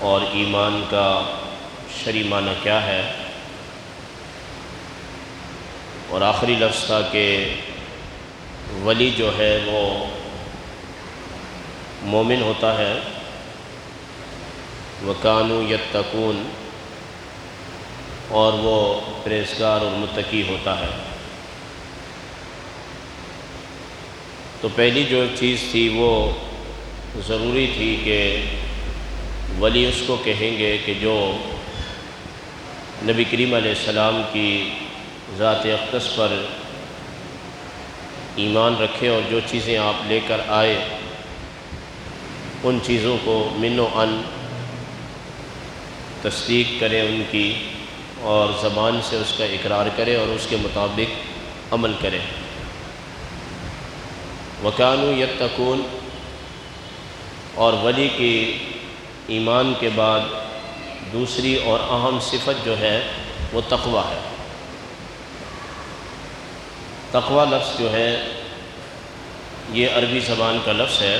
اور ایمان کا شرعی معنی کیا ہے، اور آخری لفظ تھا کہ ولی جو ہے وہ مومن ہوتا ہے، وَكَانُوا يَتَّقُونَ، اور وہ پرہیزگار اور متقی ہوتا ہے۔ تو پہلی جو چیز تھی وہ ضروری تھی کہ ولی اس کو کہیں گے کہ جو نبی کریم علیہ السلام کی ذات اقدس پر ایمان رکھے اور جو چیزیں آپ لے کر آئے ان چیزوں کو من و عن تصدیق کرے ان کی، اور زبان سے اس کا اقرار کرے اور اس کے مطابق عمل کرے۔ وَكَانُوا يَتَّقُونَ، اور ولی کی ایمان کے بعد دوسری اور اہم صفت جو ہے وہ تقوی ہے۔ تقوی لفظ جو ہے یہ عربی زبان کا لفظ ہے،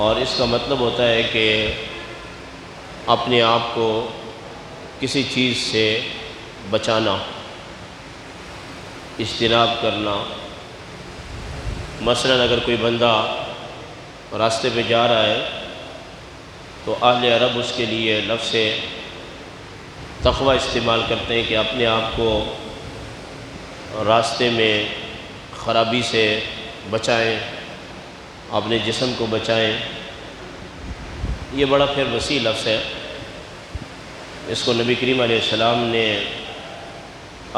اور اس کا مطلب ہوتا ہے کہ اپنے آپ کو کسی چیز سے بچانا، اجتناب کرنا۔ مثلا اگر کوئی بندہ راستے پہ جا رہا ہے تو اہل عرب اس کے لیے لفظ تقوی استعمال کرتے ہیں کہ اپنے آپ کو راستے میں خرابی سے بچائیں، اپنے جسم کو بچائیں۔ یہ بڑا پھر وسیع لفظ ہے، اس کو نبی کریم علیہ السلام نے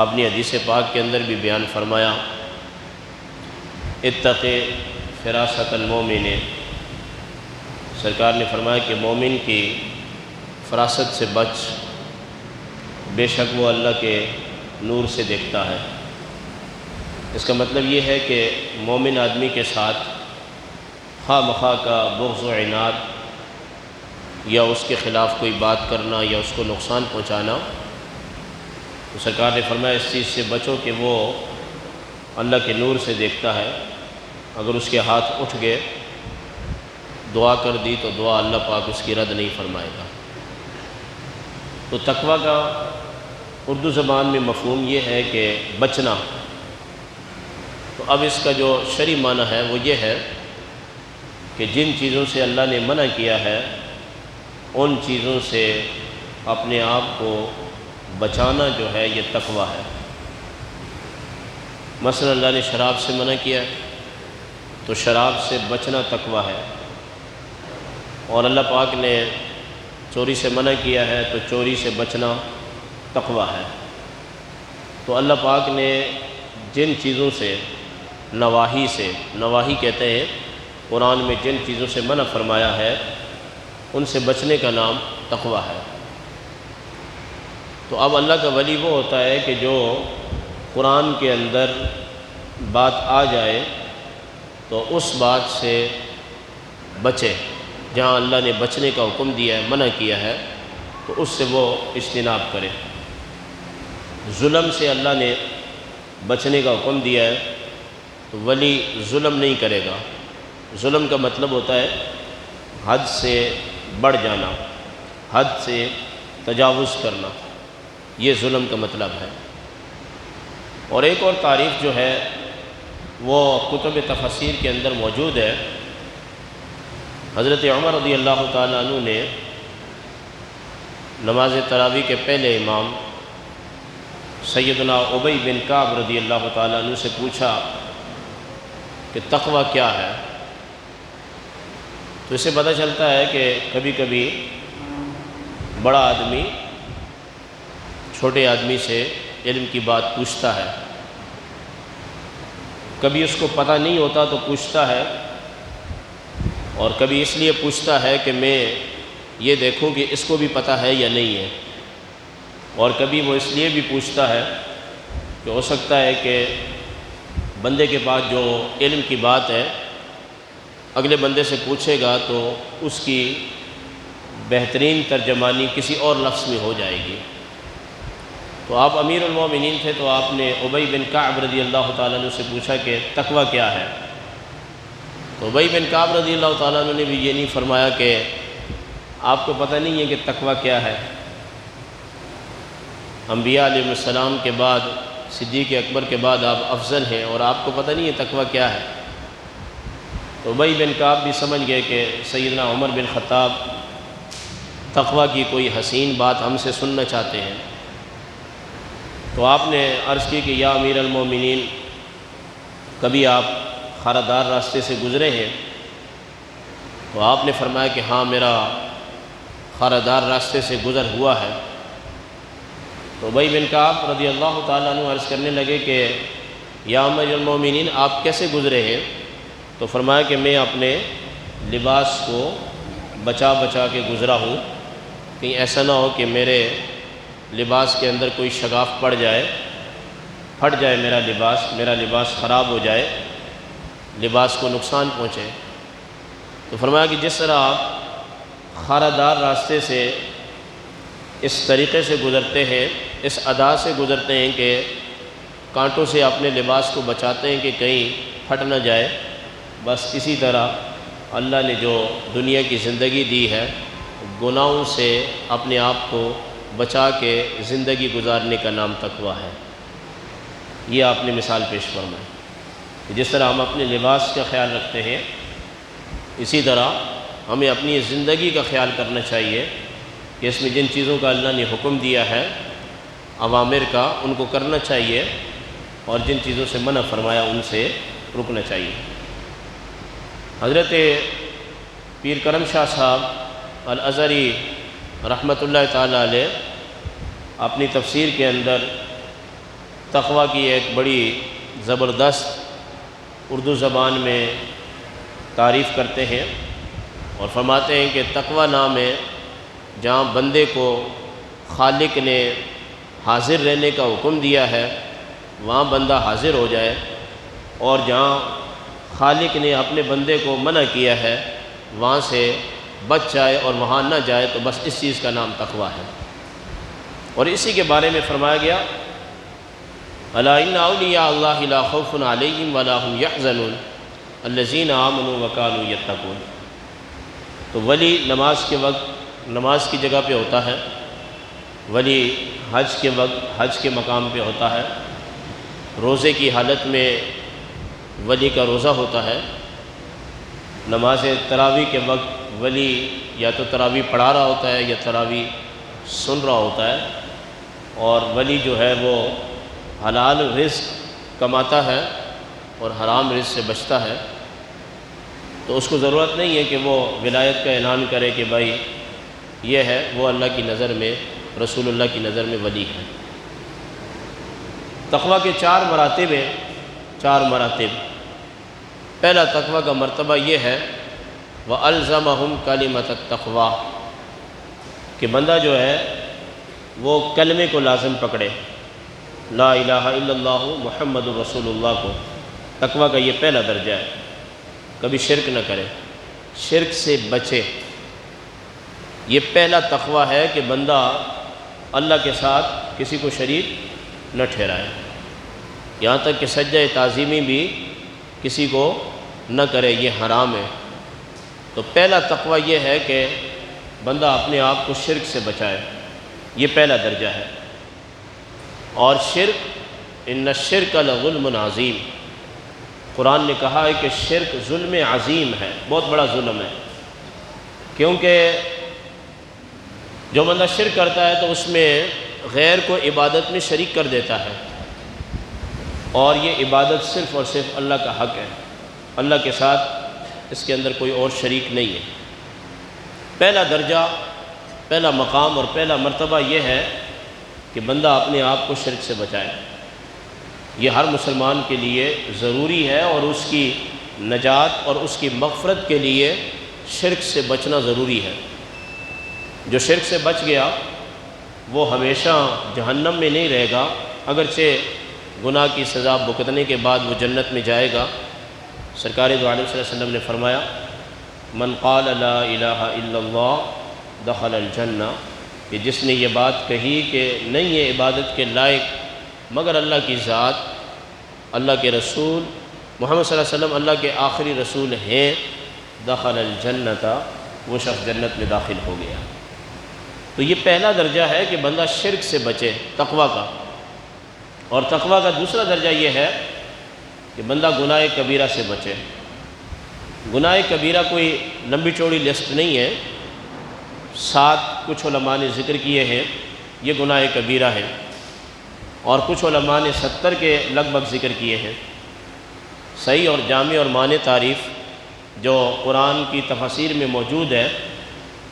اپنی حدیث پاک کے اندر بھی بیان فرمایا، اتق فراست المومن۔ سرکار نے فرمایا کہ مومن کی فراست سے بچ، بے شک وہ اللہ کے نور سے دیکھتا ہے۔ اس کا مطلب یہ ہے کہ مومن آدمی کے ساتھ خواہ مخواہ کا بغض و عناد یا اس کے خلاف کوئی بات کرنا یا اس کو نقصان پہنچانا، تو سرکار نے فرمایا اس چیز سے بچو کہ وہ اللہ کے نور سے دیکھتا ہے۔ اگر اس کے ہاتھ اٹھ گئے، دعا کر دی تو دعا اللہ پاک اس کی رد نہیں فرمائے گا۔ تو تقوی کا اردو زبان میں مفہوم یہ ہے کہ بچنا۔ تو اب اس کا جو شرعی معنی ہے وہ یہ ہے کہ جن چیزوں سے اللہ نے منع کیا ہے ان چیزوں سے اپنے آپ کو بچانا جو ہے یہ تقوی ہے۔ مثلا اللہ نے شراب سے منع کیا ہے تو شراب سے بچنا تقوی ہے، اور اللہ پاک نے چوری سے منع کیا ہے تو چوری سے بچنا تقوی ہے۔ تو اللہ پاک نے جن چیزوں سے نواہی سے، نواہی کہتے ہیں قرآن میں جن چیزوں سے منع فرمایا ہے ان سے بچنے کا نام تقوی ہے۔ تو اب اللہ کا ولی وہ ہوتا ہے کہ جو قرآن کے اندر بات آ جائے تو اس بات سے بچے، جہاں اللہ نے بچنے کا حکم دیا ہے، منع کیا ہے، تو اس سے وہ اجتناب کرے۔ ظلم سے اللہ نے بچنے کا حکم دیا ہے تو ولی ظلم نہیں کرے گا۔ ظلم کا مطلب ہوتا ہے حد سے بڑھ جانا، حد سے تجاوز کرنا، یہ ظلم کا مطلب ہے۔ اور ایک اور تعریف جو ہے وہ کتب تفسیر کے اندر موجود ہے۔ حضرت عمر رضی اللہ تعالیٰ عنہ نے نماز تراویح کے پہلے امام سیدنا ابی بن کعب رضی اللہ تعالیٰ عنہ سے پوچھا کہ تقوی کیا ہے؟ تو اسے پتہ چلتا ہے کہ کبھی کبھی بڑا آدمی چھوٹے آدمی سے علم کی بات پوچھتا ہے، کبھی اس کو پتہ نہیں ہوتا تو پوچھتا ہے، اور کبھی اس لیے پوچھتا ہے کہ میں یہ دیکھوں کہ اس کو بھی پتہ ہے یا نہیں ہے، اور کبھی وہ اس لیے بھی پوچھتا ہے کہ ہو سکتا ہے کہ بندے کے پاس جو علم کی بات ہے اگلے بندے سے پوچھے گا تو اس کی بہترین ترجمانی کسی اور لفظ میں ہو جائے گی۔ تو آپ امیر المومنین تھے تو آپ نے ابی بن کعب رضی اللہ تعالیٰ عنہ سے پوچھا کہ تقوی کیا ہے؟ تو ابی بن کعب رضی اللہ تعالیٰ عنہ نے بھی یہ نہیں فرمایا کہ آپ کو پتہ نہیں ہے کہ تقوی کیا ہے؟ انبیاء علیہ السلام کے بعد، صدیق اکبر کے بعد آپ افضل ہیں، اور آپ کو پتہ نہیں ہے تقوی کیا ہے؟ تو ابی بن کعب بھی سمجھ گئے کہ سیدنا عمر بن خطاب تقوی کی کوئی حسین بات ہم سے سننا چاہتے ہیں۔ تو آپ نے عرض کی کہ یا امیر المومنین، کبھی آپ خارادار راستے سے گزرے ہیں؟ تو آپ نے فرمایا کہ ہاں، میرا خارادار راستے سے گزر ہوا ہے۔ تو ابی بن کعب رضی اللہ تعالیٰ عنہ عرض کرنے لگے کہ یا امیر المومنین، آپ کیسے گزرے ہیں؟ تو فرمایا کہ میں اپنے لباس کو بچا بچا کے گزرا ہوں، کہیں ایسا نہ ہو کہ میرے لباس کے اندر کوئی شگاف پڑ جائے، پھٹ جائے میرا لباس خراب ہو جائے، لباس کو نقصان پہنچے۔ تو فرمایا کہ جس طرح آپ خارادار راستے سے اس طریقے سے گزرتے ہیں، اس ادا سے گزرتے ہیں کہ کانٹوں سے اپنے لباس کو بچاتے ہیں کہ کہیں پھٹ نہ جائے، بس اسی طرح اللہ نے جو دنیا کی زندگی دی ہے، گناہوں سے اپنے آپ کو بچا کے زندگی گزارنے کا نام تقوی ہے۔ یہ آپ نے مثال پیش فرمائی۔ جس طرح ہم اپنے لباس کا خیال رکھتے ہیں، اسی طرح ہمیں اپنی زندگی کا خیال کرنا چاہیے کہ اس میں جن چیزوں کا اللہ نے حکم دیا ہے، اوامر کا، ان کو کرنا چاہیے، اور جن چیزوں سے منع فرمایا ان سے رکنا چاہیے۔ حضرت پیر کرم شاہ صاحب الازہری رحمۃ اللہ تعالیٰ علیہ اپنی تفسیر کے اندر تقوی کی ایک بڑی زبردست اردو زبان میں تعریف کرتے ہیں اور فرماتے ہیں کہ تقوی نام ہے جہاں بندے کو خالق نے حاضر رہنے کا حکم دیا ہے، وہاں بندہ حاضر ہو جائے، اور جہاں خالق نے اپنے بندے کو منع کیا ہے وہاں سے بچ جائے اور وہاں نہ جائے، تو بس اس چیز کا نام تقوی ہے۔ اور اسی کے بارے میں فرمایا گیا الا ان اولیاء اللہ لا خوف علیہم ولا هم يحزنون الذین آمنوا وکانوا یتقون۔ تو ولی نماز کے وقت نماز کی جگہ پہ ہوتا ہے، ولی حج کے وقت حج کے مقام پہ ہوتا ہے، روزے کی حالت میں ولی کا روزہ ہوتا ہے، نماز تراویح کے وقت ولی یا تو تراویح پڑھا رہا ہوتا ہے یا تراویح سن رہا ہوتا ہے، اور ولی جو ہے وہ حلال رزق کماتا ہے اور حرام رزق سے بچتا ہے۔ تو اس کو ضرورت نہیں ہے کہ وہ ولایت کا اعلان کرے کہ بھائی یہ ہے، وہ اللہ کی نظر میں، رسول اللہ کی نظر میں ولی ہے۔ تقوی کے 4 مراتب ہیں، 4 مراتب۔ پہلا تقوی کا مرتبہ یہ ہے وَأَلْزَمَهُمْ كَلِمَةَ التَّقْوَى، کہ بندہ جو ہے وہ کلمے کو لازم پکڑے، لا الہ الا اللہ محمد رسول اللہ کو۔ تقوی کا یہ پہلا درجہ ہے، کبھی شرک نہ کرے، شرک سے بچے۔ یہ پہلا تقوی ہے کہ بندہ اللہ کے ساتھ کسی کو شریک نہ ٹھہرائے، یہاں تک کہ سجدہ تعظیمی بھی کسی کو نہ کرے، یہ حرام ہے۔ تو پہلا تقوی یہ ہے کہ بندہ اپنے آپ کو شرک سے بچائے، یہ پہلا درجہ ہے۔ اور شرک، ان الشرک لظلم عظیم، قرآن نے کہا ہے کہ شرک ظلم عظیم ہے، بہت بڑا ظلم ہے، کیونکہ جو بندہ شرک کرتا ہے تو اس میں غیر کو عبادت میں شریک کر دیتا ہے، اور یہ عبادت صرف اور صرف اللہ کا حق ہے، اللہ کے ساتھ اس کے اندر کوئی اور شریک نہیں ہے۔ پہلا درجہ، پہلا مقام اور پہلا مرتبہ یہ ہے کہ بندہ اپنے آپ کو شرک سے بچائے۔ یہ ہر مسلمان کے لیے ضروری ہے، اور اس کی نجات اور اس کی مغفرت کے لیے شرک سے بچنا ضروری ہے۔ جو شرک سے بچ گیا وہ ہمیشہ جہنم میں نہیں رہے گا، اگرچہ گناہ کی سزا بھگتنے کے بعد وہ جنت میں جائے گا۔ سرکار دو عالم صلی اللہ علیہ وسلم نے فرمایا من قال لا الہ الا اللہ دخل الجنہ، کہ جس نے یہ بات کہی کہ نہیں ہے عبادت کے لائق مگر اللہ کی ذات، اللہ کے رسول محمد صلی اللہ علیہ وسلم اللہ کے آخری رسول ہیں، دخل الجنت، وہ شخص جنت میں داخل ہو گیا۔ تو یہ پہلا درجہ ہے کہ بندہ شرک سے بچے، تقویٰ کا۔ اور تقویٰ کا دوسرا درجہ یہ ہے کہ بندہ گناہ کبیرہ سے بچے۔ گناہ کبیرہ کوئی لمبی چوڑی لسٹ نہیں ہے، 7 کچھ علماء نے ذکر کیے ہیں یہ گناہ کبیرہ ہے، اور کچھ علماء نے 70 کے لگ بھگ ذکر کیے ہیں۔ صحیح اور جامع اور معنی تعریف جو قرآن کی تفاسیر میں موجود ہے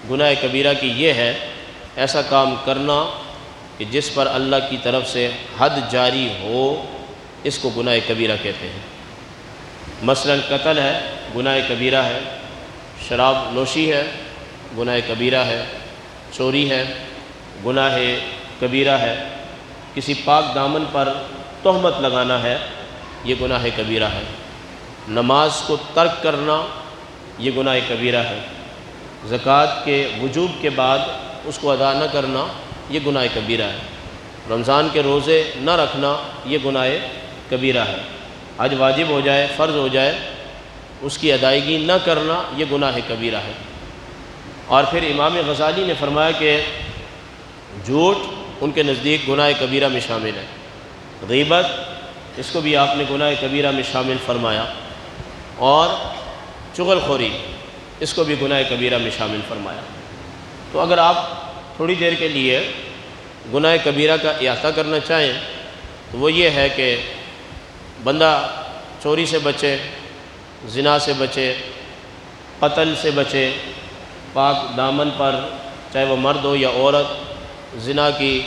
گناہ کبیرہ کی یہ ہے، ایسا کام کرنا کہ جس پر اللہ کی طرف سے حد جاری ہو، اس کو گناہ کبیرہ کہتے ہیں۔ مثلا قتل ہے، گناہ کبیرہ ہے، شراب نوشی ہے، گناہ کبیرہ ہے، چوری ہے، گناہ کبیرہ ہے، کسی پاک دامن پر تہمت لگانا ہے، یہ گناہ کبیرہ ہے، نماز کو ترک کرنا یہ گناہ کبیرہ ہے، زکوٰۃ کے وجوب کے بعد اس کو ادا نہ کرنا یہ گناہ کبیرہ ہے، رمضان کے روزے نہ رکھنا یہ گناہ کبیرہ ہے، حج واجب ہو جائے، فرض ہو جائے، اس کی ادائیگی نہ کرنا یہ گناہ کبیرہ ہے۔ اور پھر امام غزالی نے فرمایا کہ جھوٹ ان کے نزدیک گناہ کبیرہ میں شامل ہے، غیبت اس کو بھی آپ نے گناہ کبیرہ میں شامل فرمایا، اور چغل خوری اس کو بھی گناہ کبیرہ میں شامل فرمایا۔ تو اگر آپ تھوڑی دیر کے لیے گناہ کبیرہ کا احاطہ کرنا چاہیں تو وہ یہ ہے کہ بندہ چوری سے بچے، زنا سے بچے، قتل سے بچے، پاک دامن پر چاہے وہ مرد ہو یا عورت زنا کی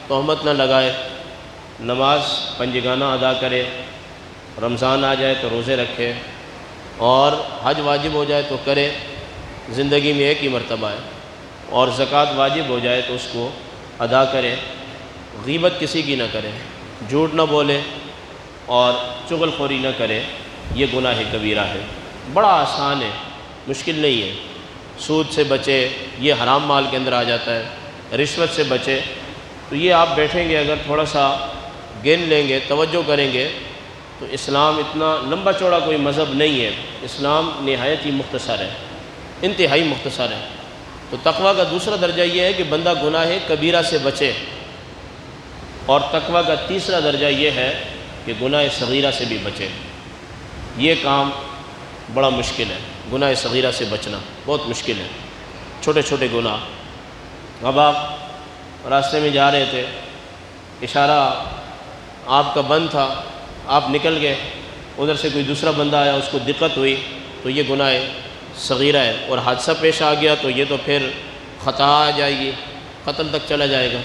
تہمت نہ لگائے، نماز پنجگانہ ادا کرے، رمضان آ جائے تو روزے رکھے، اور حج واجب ہو جائے تو کرے، زندگی میں ایک ہی مرتبہ ہے، اور زکوٰۃ واجب ہو جائے تو اس کو ادا کرے، غیبت کسی کی نہ کرے، جھوٹ نہ بولے اور چغل خوری نہ کرے، یہ گناہ کبیرہ ہے۔ بڑا آسان ہے، مشکل نہیں ہے۔ سود سے بچے، یہ حرام مال کے اندر آ جاتا ہے، رشوت سے بچے، تو یہ آپ بیٹھیں گے اگر تھوڑا سا گن لیں گے، توجہ کریں گے تو اسلام اتنا لمبا چوڑا کوئی مذہب نہیں ہے، اسلام نہایت ہی مختصر ہے، انتہائی مختصر ہے۔ تو تقویٰ کا دوسرا درجہ یہ ہے کہ بندہ گناہ کبیرہ سے بچے، اور تقویٰ کا تیسرا درجہ یہ ہے کہ گناہ صغیرہ سے بھی بچے۔ یہ کام بڑا مشکل ہے، گناہ صغیرہ سے بچنا بہت مشکل ہے، چھوٹے چھوٹے گناہ۔ اب آپ راستے میں جا رہے تھے، اشارہ آپ کا بند تھا، آپ نکل گئے، ادھر سے کوئی دوسرا بندہ آیا، اس کو دقت ہوئی، تو یہ گناہ صغیرہ ہے، اور حادثہ پیش آ گیا تو یہ تو پھر خطا آ جائے گی، قتل تک چلا جائے گا۔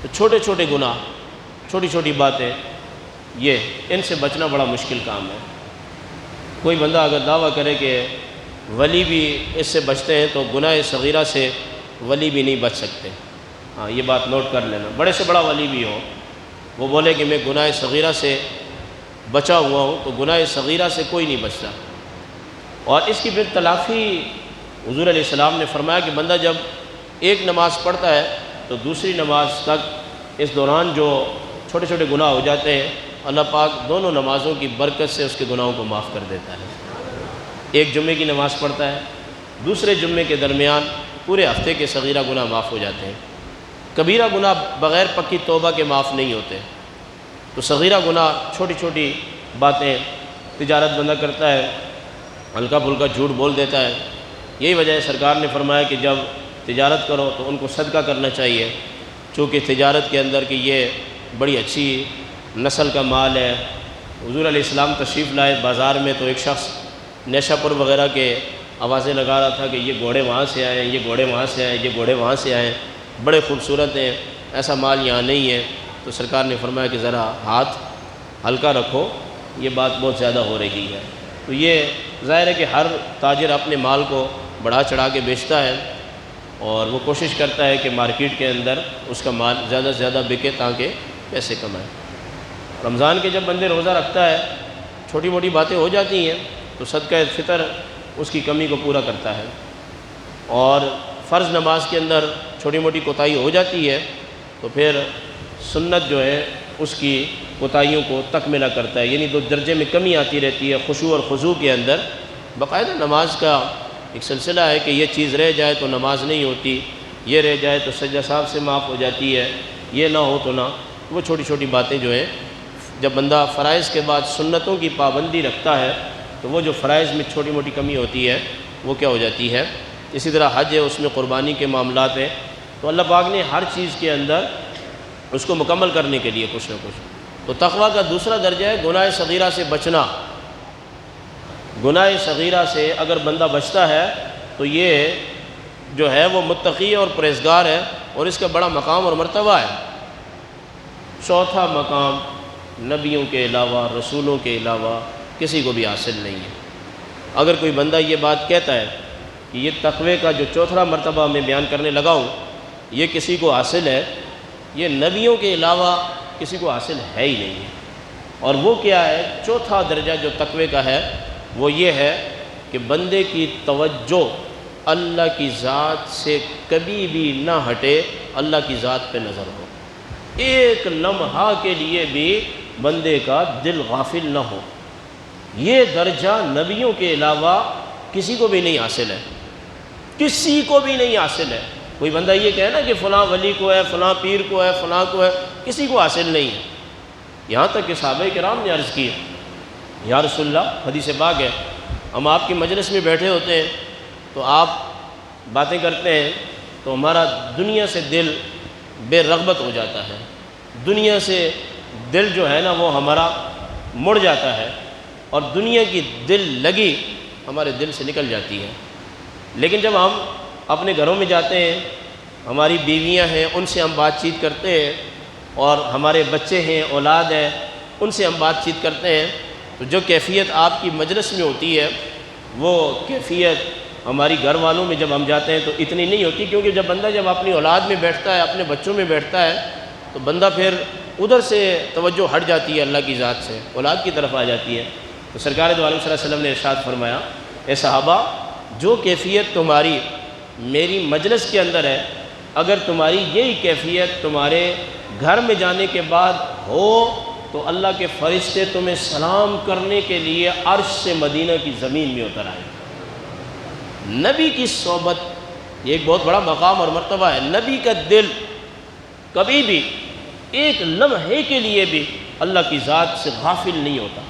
تو چھوٹے چھوٹے گناہ، چھوٹی چھوٹی باتیں، یہ ان سے بچنا بڑا مشکل کام ہے۔ کوئی بندہ اگر دعویٰ کرے کہ ولی بھی اس سے بچتے ہیں تو گناہ صغیرہ سے ولی بھی نہیں بچ سکتے۔ ہاں، یہ بات نوٹ کر لینا، بڑے سے بڑا ولی بھی ہو، وہ بولے کہ میں گناہ صغیرہ سے بچا ہوا ہوں، تو گناہ صغیرہ سے کوئی نہیں بچتا۔ اور اس کی پھر تلافی حضور علیہ السلام نے فرمایا کہ بندہ جب ایک نماز پڑھتا ہے تو دوسری نماز تک اس دوران جو چھوٹے چھوٹے گناہ ہو جاتے ہیں، اللہ پاک دونوں نمازوں کی برکت سے اس کے گناہوں کو معاف کر دیتا ہے۔ ایک جمعے کی نماز پڑھتا ہے، دوسرے جمعے کے درمیان پورے ہفتے کے صغیرہ گناہ معاف ہو جاتے ہیں۔ کبیرہ گناہ بغیر پکی توبہ کے معاف نہیں ہوتے، تو صغیرہ گناہ چھوٹی چھوٹی باتیں، تجارت بندہ کرتا ہے، ہلکا پھلکا جھوٹ بول دیتا ہے، یہی وجہ ہے سرکار نے فرمایا کہ جب تجارت کرو تو ان کو صدقہ کرنا چاہیے، چونکہ تجارت کے اندر کہ یہ بڑی اچھی نسل کا مال ہے۔ حضور علیہ السلام تشریف لائے بازار میں تو ایک شخص نیشہ پور وغیرہ کے آوازیں لگا رہا تھا کہ یہ گھوڑے وہاں سے آئے ہیں، یہ گھوڑے وہاں سے آئے ہیں، یہ گھوڑے وہاں سے آئے ہیں، بڑے خوبصورت ہیں، ایسا مال یہاں نہیں ہے۔ تو سرکار نے فرمایا کہ ذرا ہاتھ ہلکا رکھو، یہ بات بہت زیادہ ہو رہی ہے۔ تو یہ ظاہر ہے کہ ہر تاجر اپنے مال کو بڑھا چڑھا کے بیچتا ہے، اور وہ کوشش کرتا ہے کہ مارکیٹ کے اندر اس کا مال زیادہ سے زیادہ بکے تاکہ پیسے کمائے۔ رمضان کے جب بندے روزہ رکھتا ہے، چھوٹی موٹی باتیں ہو جاتی ہیں تو صدقہ فطر اس کی کمی کو پورا کرتا ہے، اور فرض نماز کے اندر چھوٹی موٹی کوتاہی ہو جاتی ہے تو پھر سنت جو ہے اس کی کوتاہیوں کو تکملہ کرتا ہے، یعنی 2 درجے میں کمی آتی رہتی ہے۔ خشوع اور خضوع کے اندر باقاعدہ نماز کا ایک سلسلہ ہے کہ یہ چیز رہ جائے تو نماز نہیں ہوتی، یہ رہ جائے تو سجدہ صاحب سے معاف ہو جاتی ہے، یہ نہ ہو تو نہ، وہ چھوٹی چھوٹی باتیں جو ہیں جب بندہ فرائض کے بعد سنتوں کی پابندی رکھتا ہے تو وہ جو فرائض میں چھوٹی موٹی کمی ہوتی ہے وہ کیا ہو جاتی ہے۔ اسی طرح حج ہے، اس میں قربانی کے معاملات ہیں، تو اللہ پاک نے ہر چیز کے اندر اس کو مکمل کرنے کے لیے کچھ نہ کچھ۔ تو تقویٰ کا دوسرا درجہ ہے گناہ صغیرہ سے بچنا۔ گناہ صغیرہ سے اگر بندہ بچتا ہے تو یہ جو ہے وہ متقی ہے اور پرہیزگار ہے، اور اس کا بڑا مقام اور مرتبہ ہے۔ چوتھا مقام نبیوں کے علاوہ، رسولوں کے علاوہ کسی کو بھی حاصل نہیں ہے۔ اگر کوئی بندہ یہ بات کہتا ہے کہ یہ تقوی کا جو چوتھا مرتبہ میں بیان کرنے لگا ہوں یہ کسی کو حاصل ہے، یہ نبیوں کے علاوہ کسی کو حاصل ہے ہی نہیں ہے۔ اور وہ کیا ہے؟ چوتھا درجہ جو تقوی کا ہے وہ یہ ہے کہ بندے کی توجہ اللہ کی ذات سے کبھی بھی نہ ہٹے، اللہ کی ذات پہ نظر ہو، ایک لمحہ کے لیے بھی بندے کا دل غافل نہ ہو۔ یہ درجہ نبیوں کے علاوہ کسی کو بھی نہیں حاصل ہے، کسی کو بھی نہیں حاصل ہے۔ کوئی بندہ یہ کہے نا کہ فلاں ولی کو ہے، فلاں پیر کو ہے، فلاں کو ہے، کسی کو حاصل نہیں ہے۔ یہاں تک کہ صحابہ کرام نے عرض کی، یا رسول اللہ، حدیث پاک ہے، ہم آپ کی مجلس میں بیٹھے ہوتے ہیں تو آپ باتیں کرتے ہیں تو ہمارا دنیا سے دل بے رغبت ہو جاتا ہے، دنیا سے دل جو ہے نا وہ ہمارا مڑ جاتا ہے، اور دنیا کی دل لگی ہمارے دل سے نکل جاتی ہے۔ لیکن جب ہم اپنے گھروں میں جاتے ہیں، ہماری بیویاں ہیں، ان سے ہم بات چیت کرتے ہیں، اور ہمارے بچے ہیں، اولاد ہیں، ان سے ہم بات چیت کرتے ہیں، تو جو کیفیت آپ کی مجلس میں ہوتی ہے وہ کیفیت ہماری گھر والوں میں جب ہم جاتے ہیں تو اتنی نہیں ہوتی، کیونکہ جب بندہ جب اپنی اولاد میں بیٹھتا ہے، اپنے بچوں میں بیٹھتا ہے، تو بندہ پھر ادھر سے توجہ ہٹ جاتی ہے، اللہ کی ذات سے اولاد کی طرف آ جاتی ہے۔ تو سرکار دو عالم صلی اللہ علیہ وسلم نے ارشاد فرمایا، اے صحابہ، جو کیفیت تمہاری میری مجلس کے اندر ہے، اگر تمہاری یہی کیفیت تمہارے گھر میں جانے کے بعد ہو تو اللہ کے فرشتے تمہیں سلام کرنے کے لیے عرش سے مدینہ کی زمین میں اتر آئے۔ نبی کی صحبت یہ ایک بہت بڑا مقام اور مرتبہ ہے۔ نبی کا دل کبھی بھی ایک لمحے کے لیے بھی اللہ کی ذات سے غافل نہیں ہوتا۔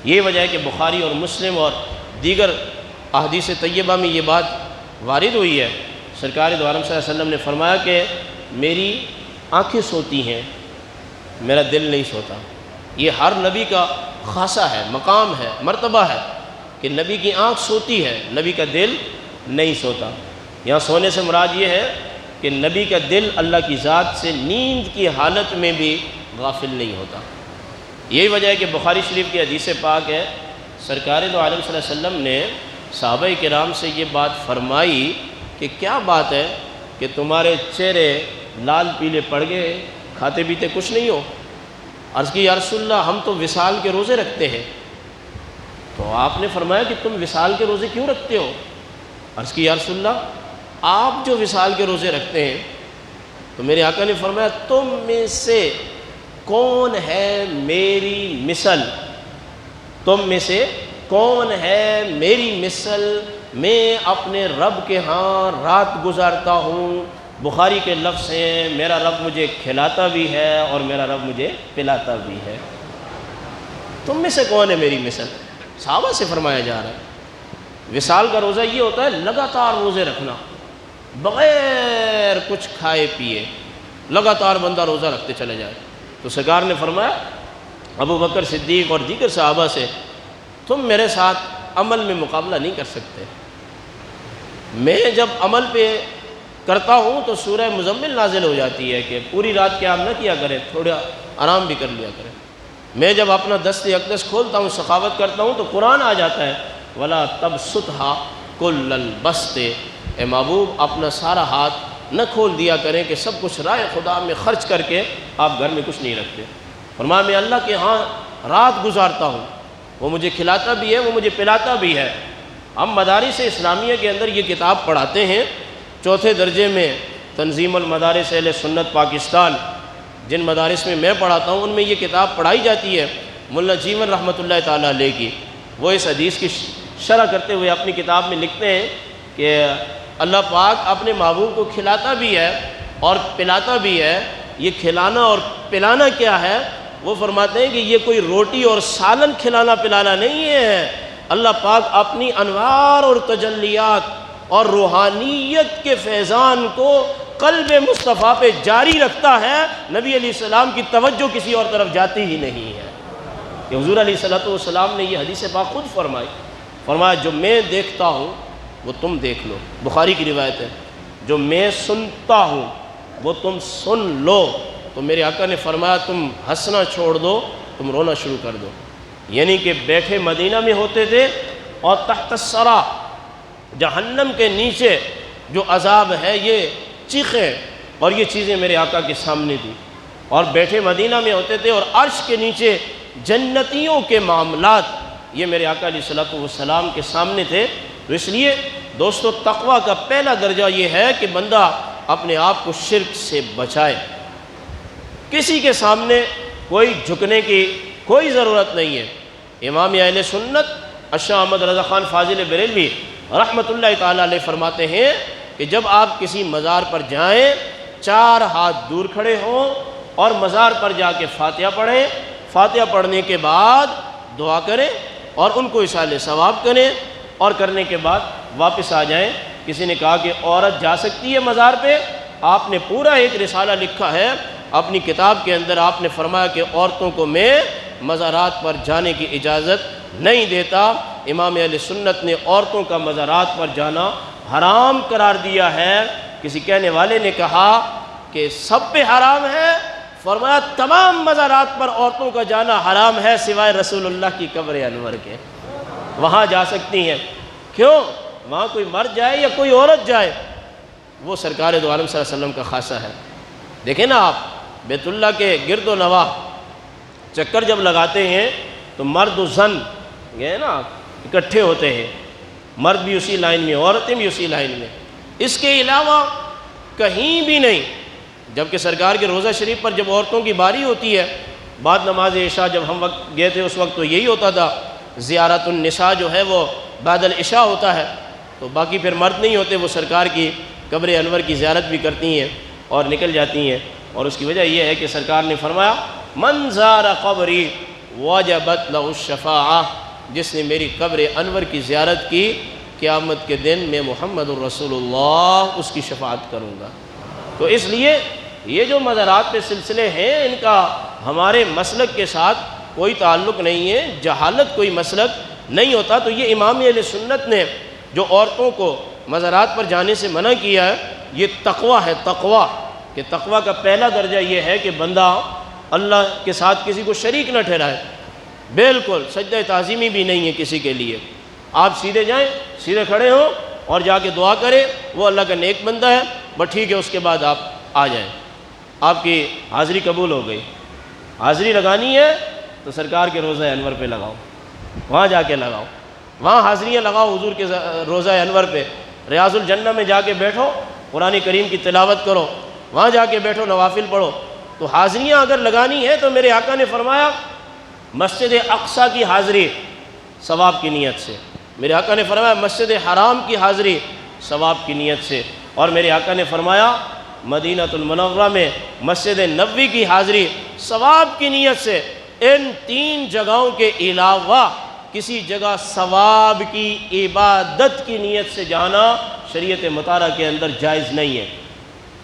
یہ وجہ ہے کہ بخاری اور مسلم اور دیگر احادیث طیبہ میں یہ بات وارد ہوئی ہے، سرکار دو عالم صلی اللہ علیہ وسلم نے فرمایا کہ میری آنکھیں سوتی ہیں، میرا دل نہیں سوتا۔ یہ ہر نبی کا خاصہ ہے، مقام ہے، مرتبہ ہے کہ نبی کی آنکھ سوتی ہے، نبی کا دل نہیں سوتا۔ یہاں سونے سے مراد یہ ہے کہ نبی کا دل اللہ کی ذات سے نیند کی حالت میں بھی غافل نہیں ہوتا۔ یہی وجہ ہے کہ بخاری شریف کی حدیث پاک ہے، سرکار دو عالم صلی اللہ علیہ وسلم نے صحابہ کرام سے یہ بات فرمائی کہ کیا بات ہے کہ تمہارے چہرے لال پیلے پڑ گئے، کھاتے پیتے کچھ نہیں ہو؟ عرض کی یا رسول اللہ، ہم تو وصال کے روزے رکھتے ہیں۔ تو آپ نے فرمایا کہ تم وصال کے روزے کیوں رکھتے ہو؟ عرض کی یا رسول اللہ، آپ جو وصال کے روزے رکھتے ہیں، تو میرے آقا نے فرمایا تم میں سے کون ہے میری مثل، تم میں سے کون ہے میری مثل، میں اپنے رب کے ہاں رات گزارتا ہوں۔ بخاری کے لفظ ہیں، میرا رب مجھے کھلاتا بھی ہے اور میرا رب مجھے پلاتا بھی ہے۔ تم میں سے کون ہے میری مثل؟ صحابہ سے فرمایا جا رہا ہے۔ وصال کا روزہ یہ ہوتا ہے لگاتار روزے رکھنا، بغیر کچھ کھائے پیے لگاتار بندہ روزہ رکھتے چلے جائے۔ تو سرکار نے فرمایا ابو بکر صدیق اور دیگر صحابہ سے، تم میرے ساتھ عمل میں مقابلہ نہیں کر سکتے۔ میں جب عمل پہ کرتا ہوں تو سورہ مزمل نازل ہو جاتی ہے کہ پوری رات قیام نہ کیا کریں، تھوڑا آرام بھی کر لیا کریں۔ میں جب اپنا دست اقدس کھولتا ہوں، سخاوت کرتا ہوں، تو قرآن آ جاتا ہے وَلَا تَبْسُطْهَا كُلَّ الْبَسْطِ، اے محبوب اپنا سارا ہاتھ نہ کھول دیا کریں کہ سب کچھ راہ خدا میں خرچ کر کے آپ گھر میں کچھ نہیں رکھتے۔ فرمایا میں اللہ کے ہاں رات گزارتا ہوں، وہ مجھے کھلاتا بھی ہے، وہ مجھے پلاتا بھی ہے۔ ہم مدارس اسلامیہ کے اندر یہ کتاب پڑھاتے ہیں، چوتھے درجے میں تنظیم المدارس اہل سنت پاکستان، جن مدارس میں میں پڑھاتا ہوں ان میں یہ کتاب پڑھائی جاتی ہے، ملا جیون رحمۃ اللہ تعالیٰ علیہ کی۔ وہ اس حدیث کی شرح کرتے ہوئے اپنی کتاب میں لکھتے ہیں کہ اللہ پاک اپنے محبوب کو کھلاتا بھی ہے اور پلاتا بھی ہے۔ یہ کھلانا اور پلانا کیا ہے؟ وہ فرماتے ہیں کہ یہ کوئی روٹی اور سالن کھلانا پلانا نہیں ہے۔ اللہ پاک اپنی انوار اور تجلیات اور روحانیت کے فیضان کو قلب مصطفیٰ پہ جاری رکھتا ہے۔ نبی علیہ السلام کی توجہ کسی اور طرف جاتی ہی نہیں ہے۔ کہ حضور علیہ السلام نے یہ حدیث پاک خود فرمایا جو میں دیکھتا ہوں وہ تم دیکھ لو، بخاری کی روایت ہے۔ جو میں سنتا ہوں وہ تم سن لو۔ تو میرے آقا نے فرمایا تم ہنسنا چھوڑ دو، تم رونا شروع کر دو۔ یعنی کہ بیٹھے مدینہ میں ہوتے تھے اور تحت الثری، جہنم کے نیچے جو عذاب ہے یہ چیخیں اور یہ چیزیں میرے آقا کے سامنے تھی، اور بیٹھے مدینہ میں ہوتے تھے اور عرش کے نیچے جنتیوں کے معاملات یہ میرے آقا علیہ السلام کے سامنے تھے۔ تو اس لیے دوستو تقویٰ کا پہلا درجہ یہ ہے کہ بندہ اپنے آپ کو شرک سے بچائے۔ کسی کے سامنے کوئی جھکنے کی کوئی ضرورت نہیں ہے۔ امام اہل سنت اشاہ احمد رضا خان فاضل بریلوی رحمۃ اللہ تعالیٰ علیہ فرماتے ہیں کہ جب آپ کسی مزار پر جائیں 4 ہاتھ دور کھڑے ہوں اور مزار پر جا کے فاتحہ پڑھیں، فاتحہ پڑھنے کے بعد دعا کریں اور ان کو اصالہ ثواب کریں، اور کرنے کے بعد واپس آ جائیں۔ کسی نے کہا کہ عورت جا سکتی ہے مزار پہ؟ آپ نے پورا ایک رسالہ لکھا ہے اپنی کتاب کے اندر، آپ نے فرمایا کہ عورتوں کو میں مزارات پر جانے کی اجازت نہیں دیتا۔ امام اہل سنت نے عورتوں کا مزارات پر جانا حرام قرار دیا ہے۔ کسی کہنے والے نے کہا کہ سب پہ حرام ہے، فرمایا تمام مزارات پر عورتوں کا جانا حرام ہے سوائے رسول اللہ کی قبر انور کے، وہاں جا سکتی ہیں۔ کیوں؟ وہاں کوئی مرد جائے یا کوئی عورت جائے، وہ سرکار دو عالم صلی اللہ علیہ وسلم کا خاصہ ہے۔ دیکھیں نا آپ بیت اللہ کے گرد و نواح چکر جب لگاتے ہیں تو مرد و زن یہ نا اکٹھے ہوتے ہیں، مرد بھی اسی لائن میں، عورتیں بھی اسی لائن میں، اس کے علاوہ کہیں بھی نہیں۔ جبکہ سرکار کے روضہ شریف پر جب عورتوں کی باری ہوتی ہے بعد نماز عشاء، جب ہم وقت گئے تھے اس وقت تو یہی ہوتا تھا، زیارت النساء جو ہے وہ بعد العشاء ہوتا ہے، تو باقی پھر مرد نہیں ہوتے، وہ سرکار کی قبر انور کی زیارت بھی کرتی ہیں اور نکل جاتی ہیں۔ اور اس کی وجہ یہ ہے کہ سرکار نے فرمایا من زار قبری وجبت لہ الشفاعہ، جس نے میری قبر انور کی زیارت کی قیامت کے دن میں محمد الرسول اللہ اس کی شفاعت کروں گا۔ تو اس لیے یہ جو مزارات پہ سلسلے ہیں ان کا ہمارے مسلک کے ساتھ کوئی تعلق نہیں ہے، جہالت کوئی مسلک نہیں ہوتا۔ تو یہ امام اہل سنت نے جو عورتوں کو مزارات پر جانے سے منع کیا ہے یہ تقویٰ ہے، تقویٰ کہ تقویٰ کا پہلا درجہ یہ ہے کہ بندہ اللہ کے ساتھ کسی کو شریک نہ ٹھہرائے، بالکل سجدہ تعظیمی بھی نہیں ہے کسی کے لیے۔ آپ سیدھے جائیں، سیدھے کھڑے ہوں اور جا کے دعا کریں، وہ اللہ کا نیک بندہ ہے، بس ٹھیک ہے، اس کے بعد آپ آ جائیں، آپ کی حاضری قبول ہو گئی۔ حاضری لگانی ہے تو سرکار کے روضہ انور پہ لگاؤ، وہاں جا کے لگاؤ، وہاں حاضریاں لگاؤ حضور کے روضہ انور پہ، ریاض الجنہ میں جا کے بیٹھو، قرآن کریم کی تلاوت کرو، وہاں جا کے بیٹھو، نوافل پڑھو۔ تو حاضریاں اگر لگانی ہے تو میرے آقا نے فرمایا مسجد اقصیٰ کی حاضری ثواب کی نیت سے، میرے آقا نے فرمایا مسجد حرام کی حاضری ثواب کی نیت سے، اور میرے آقا نے فرمایا مدینہ المنورہ میں مسجد نبوی کی حاضری ثواب کی نیت سے۔ ان 3 جگہوں کے علاوہ کسی جگہ ثواب کی عبادت کی نیت سے جانا شریعت مطالعہ کے اندر جائز نہیں ہے۔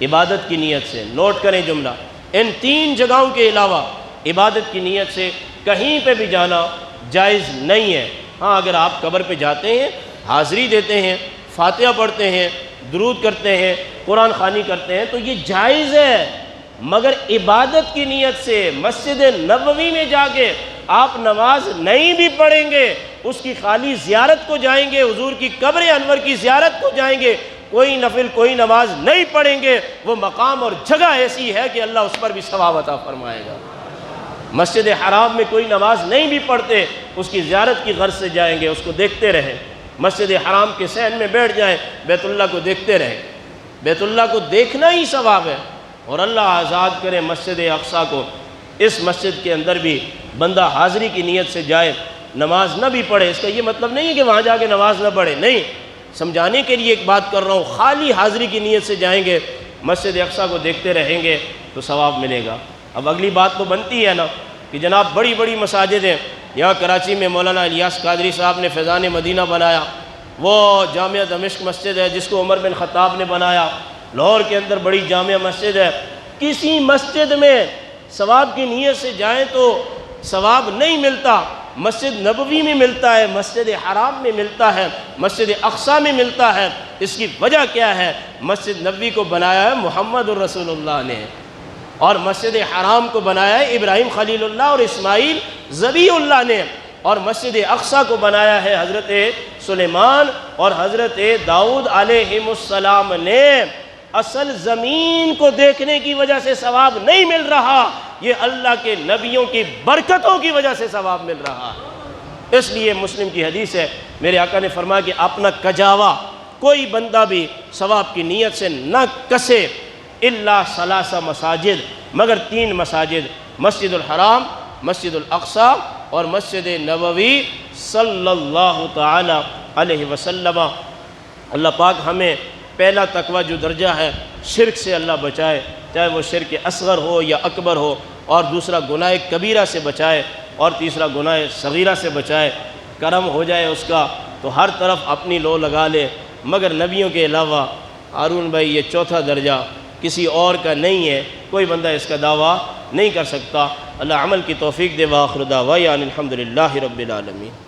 عبادت کی نیت سے، نوٹ کریں جملہ، ان 3 جگہوں کے علاوہ عبادت کی نیت سے کہیں پہ بھی جانا جائز نہیں ہے۔ ہاں اگر آپ قبر پہ جاتے ہیں، حاضری دیتے ہیں، فاتحہ پڑھتے ہیں، درود کرتے ہیں، قرآن خوانی کرتے ہیں تو یہ جائز ہے، مگر عبادت کی نیت سے مسجد نبوی میں جا کے آپ نماز نہیں بھی پڑھیں گے، اس کی خالی زیارت کو جائیں گے، حضور کی قبر انور کی زیارت کو جائیں گے، کوئی نفل کوئی نماز نہیں پڑھیں گے، وہ مقام اور جگہ ایسی ہے کہ اللہ اس پر بھی ثواب عطا فرمائے گا۔ مسجد حرام میں کوئی نماز نہیں بھی پڑھتے، اس کی زیارت کی غرض سے جائیں گے، اس کو دیکھتے رہیں، مسجد حرام کے صحن میں بیٹھ جائیں، بیت اللہ کو دیکھتے رہیں، بیت اللہ کو دیکھنا ہی ثواب ہے۔ اور اللہ آزاد کرے مسجد اقصیٰ کو، اس مسجد کے اندر بھی بندہ حاضری کی نیت سے جائے، نماز نہ بھی پڑھے، اس کا یہ مطلب نہیں ہے کہ وہاں جا کے نماز نہ پڑھے، نہیں، سمجھانے کے لیے ایک بات کر رہا ہوں، خالی حاضری کی نیت سے جائیں گے، مسجد اقصیٰ کو دیکھتے رہیں گے تو ثواب ملے گا۔ اب اگلی بات تو بنتی ہے نا کہ جناب بڑی بڑی مساجد ہیں، یہاں کراچی میں مولانا الیاس قادری صاحب نے فیضان مدینہ بنایا، وہ جامعہ دمشق مسجد ہے جس کو عمر بن خطاب نے بنایا، لاہور کے اندر بڑی جامعہ مسجد ہے۔ کسی مسجد میں ثواب کی نیت سے جائیں تو ثواب نہیں ملتا، مسجد نبوی میں ملتا ہے، مسجد حرام میں ملتا ہے، مسجد اقصیٰ میں ملتا ہے۔ اس کی وجہ کیا ہے؟ مسجد نبوی کو بنایا ہے محمد الرسول اللہ نے، اور مسجد حرام کو بنایا ہے ابراہیم خلیل اللہ اور اسماعیل ذبیح اللہ نے، اور مسجد اقصیٰ کو بنایا ہے حضرت سلیمان اور حضرت داؤد علیہم السلام نے۔ اصل زمین کو دیکھنے کی وجہ سے ثواب نہیں مل رہا، یہ اللہ کے نبیوں کی برکتوں کی وجہ سے ثواب مل رہا ہے۔ اس لیے مسلم کی حدیث ہے، میرے آقا نے فرمایا کہ اپنا کجاوا کوئی بندہ بھی ثواب کی نیت سے نہ کسے، الا ثلاث مساجد، مگر 3 مساجد، مسجد الحرام، مسجد الاقصیٰ اور مسجد نبوی صلی اللہ تعالی علیہ وسلم۔ اللہ پاک ہمیں پہلا تقوی جو درجہ ہے شرک سے اللہ بچائے، چاہے وہ شرک اصغر ہو یا اکبر ہو، اور دوسرا گناہ کبیرہ سے بچائے، اور تیسرا گناہ صغیرہ سے بچائے، کرم ہو جائے اس کا تو ہر طرف اپنی لو لگا لے، مگر نبیوں کے علاوہ ہارون بھائی یہ چوتھا درجہ کسی اور کا نہیں ہے، کوئی بندہ اس کا دعویٰ نہیں کر سکتا۔ اللہ عمل کی توفیق دے، وآخر دعوانا الحمدللہ رب العالمین۔